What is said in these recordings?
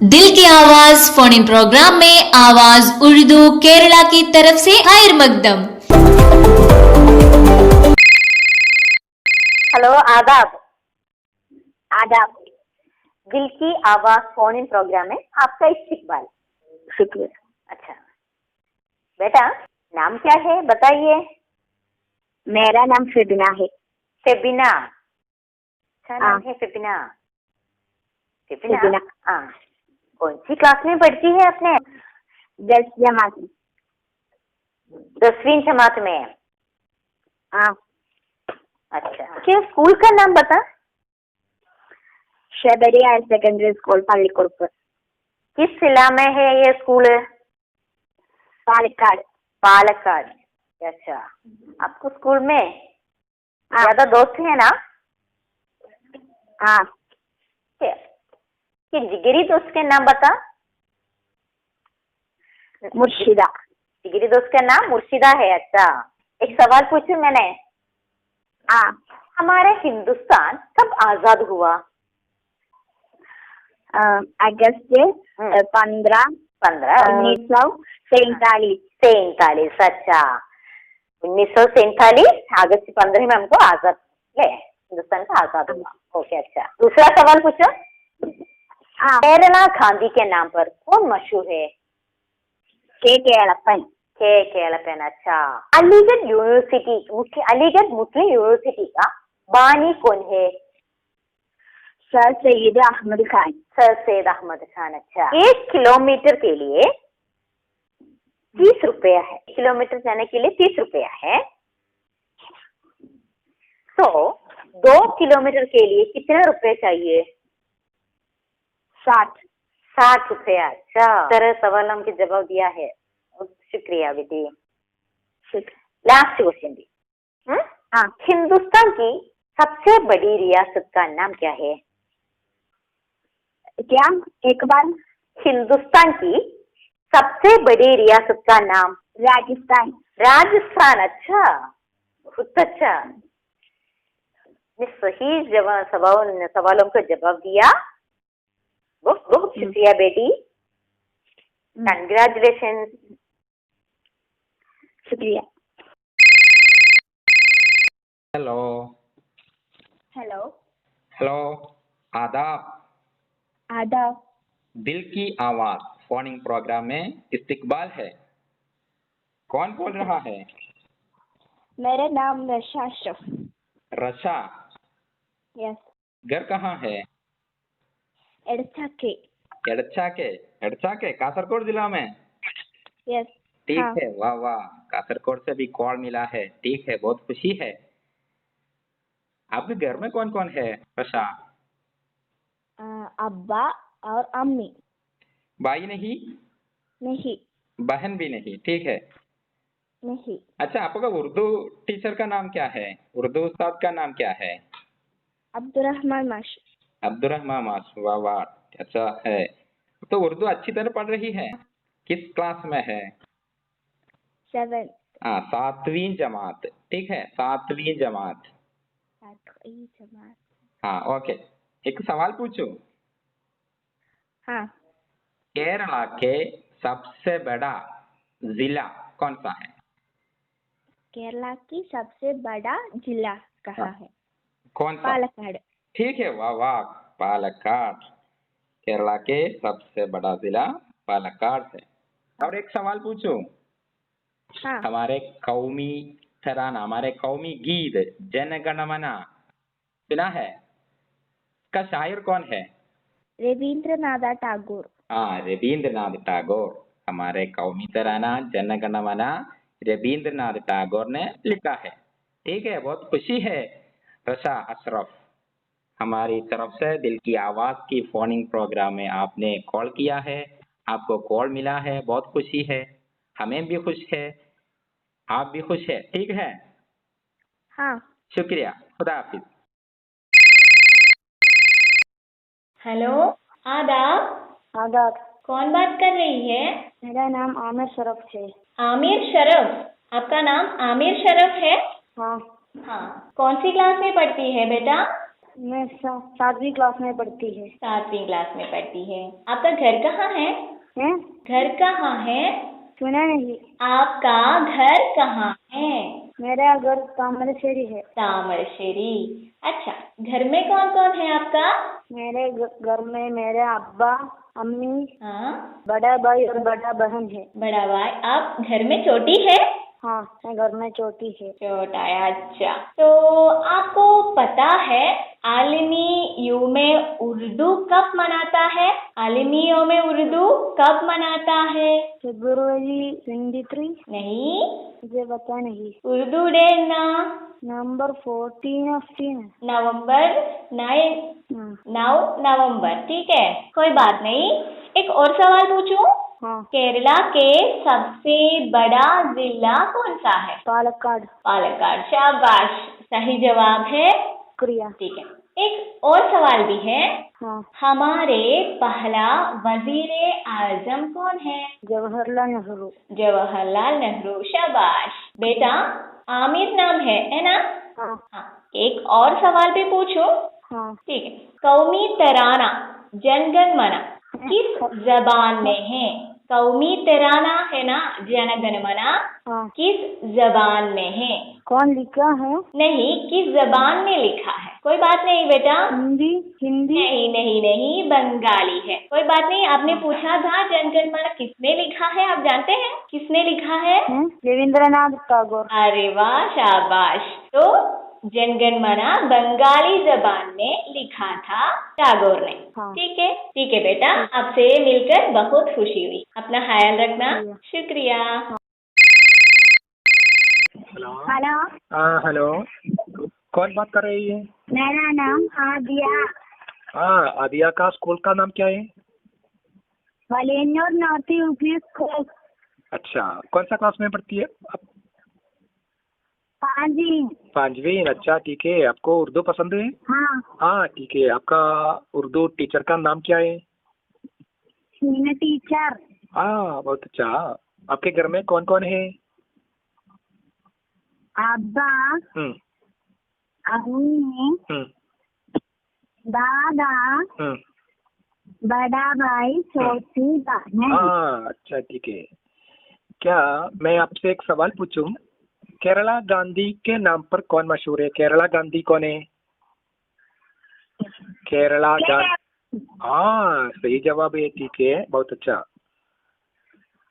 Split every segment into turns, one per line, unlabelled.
दिल की आवाज फोन इन प्रोग्राम में आवाज उर्दू केरला की तरफ से खैर मकदम।
हेलो, आदाब। आदाब। दिल की आवाज फोन इन प्रोग्राम में आपका इस्तकबाल। शुक्रिया। अच्छा बेटा, नाम क्या है बताइए।
मेरा नाम फेबिना है।
फेबिना, अच्छा नाम है फेबिना। फेबिना, हाँ, कौन सी क्लास में पढ़ती है अपने?
10 जमात में।
10वीं जमात में।
हाँ।
अच्छा, क्या स्कूल का नाम बता।
Shabari higher secondary school Pallikurup.
किस जिला में है ये स्कूल?
पालक्काड।
पालक्काड। अच्छा, आपको स्कूल में ज्यादा दोस्त है ना?
हाँ।
कि जिगरी दोस्त के नाम बता।
मुर्शिदा।
जिगरी दोस्त का नाम मुर्शिदा है। अच्छा, एक सवाल पूछूं मैंने।
हाँ।
हमारे हिंदुस्तान कब आजाद हुआ?
अगस्त 15 1947।
47। अच्छा, 1947 अगस्त 15 में हमको आजाद हिंदुस्तान का आजाद हुआ। ओके, अच्छा, दूसरा सवाल पूछो। केरला गांधी के नाम पर कौन मशहूर है?
के केलप्पन।
के केलप्पन। अच्छा, अलीगढ़ यूनिवर्सिटी, अलीगढ़ मुस्लिम यूनिवर्सिटी का बानी कौन है?
सर सैयद अहमद खान।
सर सैयद अहमद खान। अच्छा, 1 किलोमीटर के लिए 30 रुपया है। किलोमीटर जाने के लिए 30 रुपया है। तो 2 किलोमीटर के लिए कितने रुपए चाहिए? 60 रुपया। अच्छा, तरह सवाल हमके जवाब दिया है, शुक्रिया बेटी। लास्ट क्वेश्चन दी। हिंदुस्तान की सबसे बड़ी रियासत का नाम क्या है?
क्या? एक बार।
हिंदुस्तान की सबसे बड़ी रियासत का नाम?
राजस्थान।
राजस्थान। अच्छा, बहुत अच्छा, सही सवालों का जवाब दिया। बहुत बहुत शुक्रिया बेटी, कंग्रेचुलेशन।
शुक्रिया।
हेलो।
हेलो।
हेलो, आदाब।
आदाब।
दिल की आवाज फोनिंग प्रोग्राम में इस्तकबाल है। कौन बोल रहा है?
मेरा नाम रशा अशरफ।
रशा।
यस।
घर कहाँ है?
एड़चाके।
एड़चाके कासरगोड जिला में।
यस।
ठीक है, वाह वाह, कासरगोड से भी कॉल मिला है। ठीक है, बहुत खुशी है। आपके घर में कौन कौन है रशा?
अब्बा और अम्मी।
भाई नहीं?
नहीं।
बहन भी नहीं? ठीक है।
नहीं।
अच्छा, आपका उर्दू टीचर का नाम क्या है? उर्दू उस्ताद का नाम क्या है?
अब्दुर्रहमान माश।
अब्दुर्रहमान माश, वाह वाह, अच्छा है। तो उर्दू अच्छी तरह पढ़ रही है? किस क्लास में है?
7th।
हाँ, 7वीं जमात। ठीक है, 7वीं जमात।
7वीं जमात।
हाँ, ओके। एक सवाल पूछूं?
हाँ।
केरला के सबसे बड़ा जिला कौन सा है?
केरला की सबसे बड़ा जिला कहाँ है?
कौन सा?
पालक्काड।
ठीक है, वाह वाह, पालक्काड। केरला के सबसे बड़ा जिला पालक्काड है। और एक सवाल पूछूं?
हाँ।
हमारे कौमी तराना, हमारे कौमी गीत जन गण मन सुना है? इसका शायर कौन है?
रविंद्रनाथ टैगोर।
हाँ, रविंद्रनाथ टैगोर। हमारे कौमी तराना जन गण मन रविंद्रनाथ टैगोर ने लिखा है। ठीक है, बहुत खुशी है रशा अशरफ, हमारी तरफ से दिल की आवाज की फोनिंग प्रोग्राम में आपने कॉल किया है, आपको कॉल मिला है, बहुत खुशी है। हमें भी खुश है, आप भी खुश है। ठीक है,
हाँ।
शुक्रिया, खुदा हाफिज।
हेलो, आदाब।
आदाब।
कौन बात कर रही है?
मेरा नाम आमिर शरफ है।
आमिर शरफ। आपका नाम आमिर शरफ है?
हाँ।
हाँ, कौन सी क्लास में पढ़ती है बेटा?
मैं 7वीं क्लास में पढ़ती है।
7वीं क्लास में पढ़ती है। आपका घर कहाँ है?
हैं?
घर कहाँ है?
सुना नहीं।
आपका घर कहाँ है?
मेरा घर तामरश्शेरी है।
तामरश्शेरी। अच्छा, घर में कौन कौन है आपका?
मेरे घर में मेरे अब्बा, अम्मी,
हाँ,
बड़ा भाई और बड़ा बहन है।
बड़ा भाई। आप घर में छोटी है?
हाँ, मैं घर में छोटी है।
छोटा है। अच्छा, तो आपको पता है आलमी यौम उर्दू कब मनाता है? आलमी यौम उर्दू कब मनाता है?
February 23?
नहीं,
मुझे पता नहीं।
उर्दू डे ना
नवंबर 14 or 15?
नवंबर 9 नवंबर। ठीक है, कोई बात नहीं। एक और सवाल पूछूं?
हाँ।
केरला के सबसे बड़ा जिला कौन सा है?
पालक्काड।
पालक्काड। शाबाश, सही जवाब है।
शुक्रिया।
ठीक है, एक और सवाल भी है।
हाँ।
हमारे पहला वजीर आजम कौन है?
जवाहरलाल नेहरू।
जवाहरलाल नेहरू। शाबाश बेटा, आमिर नाम है ना?
हाँ।
हाँ, एक और सवाल भी पूछूं?
हाँ।
ठीक है, कौमी तराना जनगण मन किस जबान में है? कौमी तराना है ना, जनगण मन,
हाँ।
किस जबान में है?
कौन लिखा है?
नहीं, किस जबान में लिखा है? कोई बात नहीं बेटा।
हिंदी। हिंदी।
नहीं नहीं नहीं, बंगाली है। कोई बात नहीं। आपने पूछा था जनगण मन किसने लिखा है, आप जानते हैं किसने लिखा है?
रविंद्रनाथ टैगोर।
अरे वाह, शाबाश। तो जनगण मन बंगाली जबान में लिखा था टैगोर ने।
हाँ।
ठीक है बेटा, आपसे मिलकर बहुत खुशी हुई। अपना ख्याल रखना। शुक्रिया।
हेलो।
हाँ हेलो, कौन बात कर रही है?
मेरा नाम आदिया।
हाँ, आदिया का स्कूल का नाम क्या है?
वलेन्योर नॉर्थ यूपी स्कूल।
अच्छा, कौन सा क्लास में पढ़ती है आप?
5वीं।
5वीं। अच्छा, ठीक है। आपको उर्दू पसंद है?
हाँ।
हाँ, ठीक है। आपका उर्दू टीचर का नाम क्या है?
मीना टीचर।
हाँ, बहुत अच्छा। आपके घर में कौन कौन है?
अब्बा,
हम्म
अम्मी, दादा, बड़ा भाई, छोटी बहन।
हाँ, अच्छा, ठीक है। क्या मैं आपसे एक सवाल पूछूं? केरला गांधी के नाम पर कौन मशहूर है? केरला गांधी कौन है? केरला गांधी। हाँ, सही जवाब है। ठीक है, बहुत अच्छा।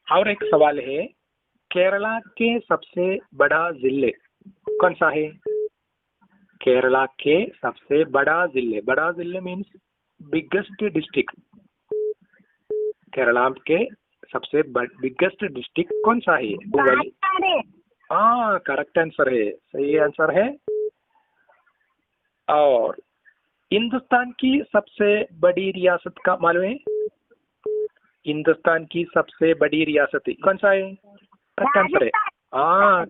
और एक सवाल है, केरला के सबसे बड़ा जिले कौन सा है? केरला के सबसे बड़ा जिले मीन्स बिगेस्ट डिस्ट्रिक्ट। केरला के सबसे बिगेस्ट डिस्ट्रिक्ट कौन सा है? वो वाली। हाँ, करेक्ट आंसर है, सही आंसर है। और हिंदुस्तान की सबसे बड़ी रियासत का मालूम है? हिंदुस्तान की सबसे बड़ी रियासत कौन सा है? करेक्ट आंसर है। हाँ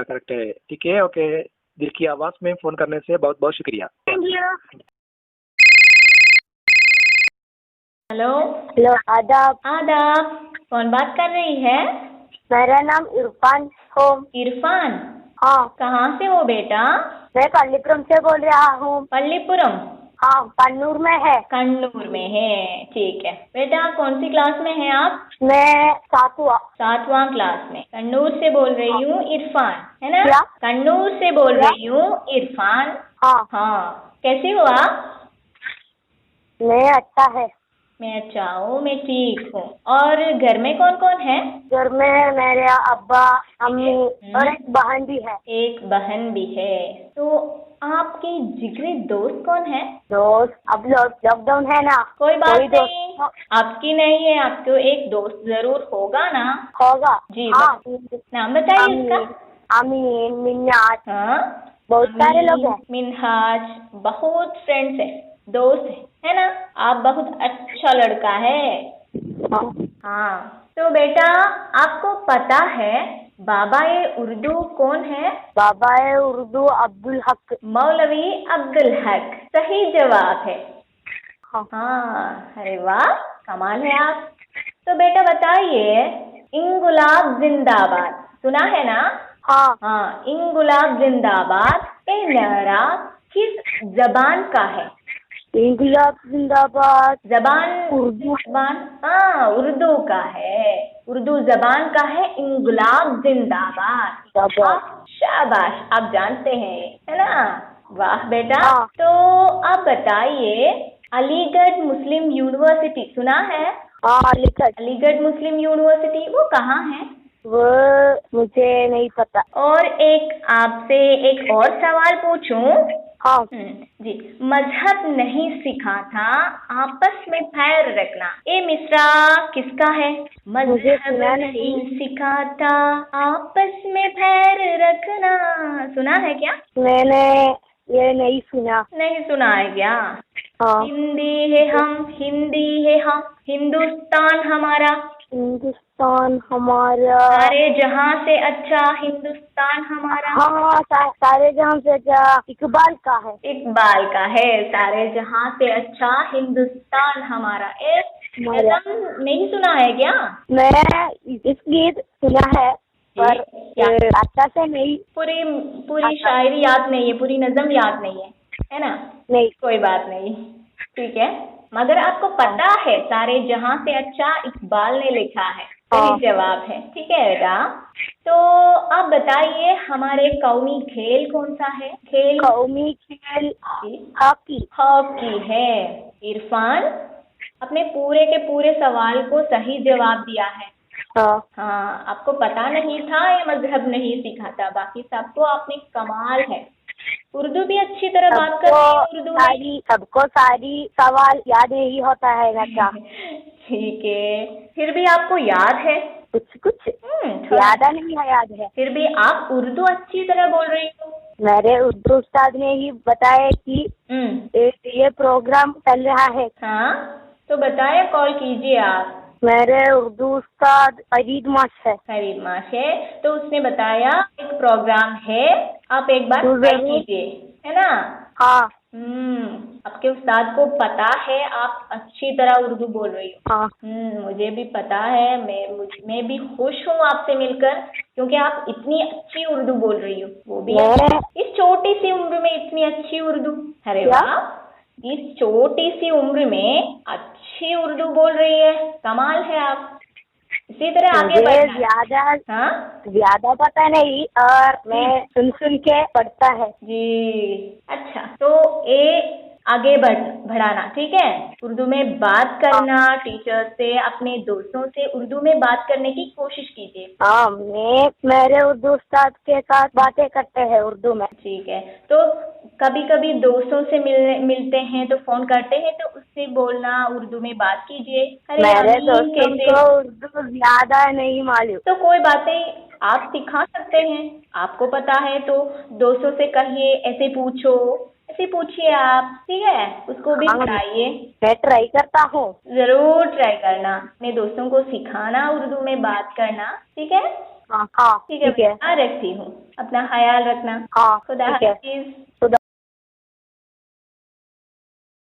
करेक्ट है। ठीक है, ओके। दिल की आवाज में फोन करने से बहुत बहुत शुक्रिया।
Thank you.
हेलो।
हेलो, आदाब।
आदाब। कौन बात कर रही है?
मेरा नाम इरफान हो।
इरफान।
हाँ।
कहाँ से हो बेटा?
मैं पल्लीपुरम से बोल रहा हूँ।
पल्लीपुरम।
हाँ, कन्नूर में है।
कन्नूर में है। ठीक है बेटा, कौन सी क्लास में है आप?
मैं
7वां क्लास में। कन्नूर से बोल रही हूँ, इरफान है ना?
क्या?
कन्नूर से बोल रही हूँ, इरफान। हाँ, कैसे हो आप?
मैं अच्छा है।
मैं अच्छा हूँ, मैं ठीक हूँ। और घर में कौन कौन है?
घर में मेरे अब्बा, अम्मी और एक बहन भी है।
एक बहन भी है। तो आपके जिगरी दोस्त कौन है?
दोस्त अब लॉकडाउन है ना।
कोई बात
कोई
नहीं, आपकी नहीं है, आपको एक दोस्त जरूर होगा ना?
होगा
जी।
हाँ।
नाम बताइए इसका।
अमीन, मिन्नाज।
हाँ,
बहुत सारे लोग हैं।
मिन्हाज, बहुत फ्रेंड्स है, दोस्त है ना? आप बहुत अच्छा लड़का है। हाँ, तो बेटा आपको पता है बाबाए उर्दू कौन है?
बाबाए उर्दू अब्दुल हक।
मौलवी अब्दुल हक। सही जवाब है।
हाँ।
हाँ, अरे वाह, कमाल है आप। तो बेटा बताइए, इंगुलाब जिंदाबाद सुना है ना?
हाँ।
हाँ, इंगुलाब जिंदाबाद ये नारा किस जबान का है?
इंकलाब जिंदाबाद।
जबान
उर्दू।
जबान हाँ उर्दू का है, उर्दू जबान का है इंकलाब जिंदाबाद। आप शाबाश, आप जानते हैं है ना, वाह बेटा।
हाँ।
तो आप बताइए, अलीगढ़ मुस्लिम यूनिवर्सिटी सुना है?
हाँ लिखत।
अलीगढ़ मुस्लिम यूनिवर्सिटी वो कहाँ है?
वो मुझे नहीं पता।
और एक आपसे एक और सवाल पूछूं?
हाँ।
जी, मजहब नहीं सिखाता आपस में पैर रखना, ये मिसरा किसका है?
मुझे
मजहब
सुना
नहीं
नहीं।
सिखाता आपस में पैर रखना, सुना है क्या?
मैंने ये नहीं सुना।
नहीं सुना है क्या?
हाँ।
हिंदी है हम, हिंदुस्तान हमारा,
हिंदुस्तान हमारा।
सारे जहां से अच्छा हिंदुस्तान हमारा।
हाँ सारे जहां से अच्छा इकबाल का है।
इकबाल का है, सारे जहां से अच्छा हिंदुस्तान हमारा। नज़म नहीं सुना है क्या?
मैं इस गीत सुना है पर अच्छा से नहीं।
पूरी शायरी याद नहीं है, पूरी नज़म याद नहीं है ना?
नहीं।
कोई बात नहीं, ठीक है। मगर आपको पता है सारे जहां से अच्छा इकबाल ने लिखा है, सही जवाब है, ठीक है बेटा। तो आप बताइए, हमारे कौमी खेल कौन सा है?
कौमी खेल हॉकी।
हॉकी है। इरफान अपने पूरे के पूरे सवाल को सही जवाब दिया है। हाँ, आपको पता नहीं था ये मजहब नहीं सिखाता, बाकी सब तो आपने कमाल है। उर्दू भी अच्छी तरह बात कर रही है, उर्दू में
सबको सारी सवाल याद नहीं होता है ना?
ठीक है, फिर भी आपको याद है
कुछ याद नहीं है, याद है।
फिर भी आप उर्दू अच्छी तरह बोल रही हो।
मेरे उर्दू उस्ताद ने ही बताया कि ये प्रोग्राम चल रहा है।
हाँ, तो बताया, कॉल कीजिए आप।
मेरे उर्दू उस्ताद फरीद माश है,
तो उसने बताया एक प्रोग्राम है, आप एक बार ट्राई कीजिए, है ना?
हाँ।
आपके उस्ताद को पता है आप अच्छी तरह उर्दू बोल रही हो।
हाँ।
मुझे भी पता है, मैं भी खुश हूँ आपसे मिलकर, क्योंकि आप इतनी अच्छी उर्दू बोल रही हो, वो भी इस छोटी सी उम्र में इतनी अच्छी उर्दू। अरे वाह, इस छोटी सी उम्र में अच्छी उर्दू बोल रही है, कमाल है आप। इसी तरह आगे बढ़ना।
ज्यादा पता नहीं, और मैं सुन के पढ़ता है
जी। अच्छा, तो ये आगे बढ़ाना, ठीक है? उर्दू में बात करना, टीचर से, अपने दोस्तों से उर्दू में बात करने की कोशिश कीजिए।
हाँ, मैं मेरे उर्दू उस्ताद के साथ बातें करते हैं उर्दू में।
ठीक है, तो कभी कभी दोस्तों से मिलते हैं तो फोन करते हैं, तो उससे बोलना, उर्दू में बात कीजिए।
मेरे दोस्तों को उर्दू ज्यादा नहीं मालूम।
तो कोई बात नहीं, आप सिखा सकते हैं, आपको पता है तो दोस्तों से कहिए, ऐसे पूछिए आप, ठीक है? उसको भी बताइए।
मैं ट्राई करता हूँ।
जरूर ट्राई करना, अपने दोस्तों को सिखाना उर्दू में बात करना, ठीक है?
हाँ ठीक है।
रखती हूँ, अपना ख्याल रखना।
हाँ,
खुदा हाफिज।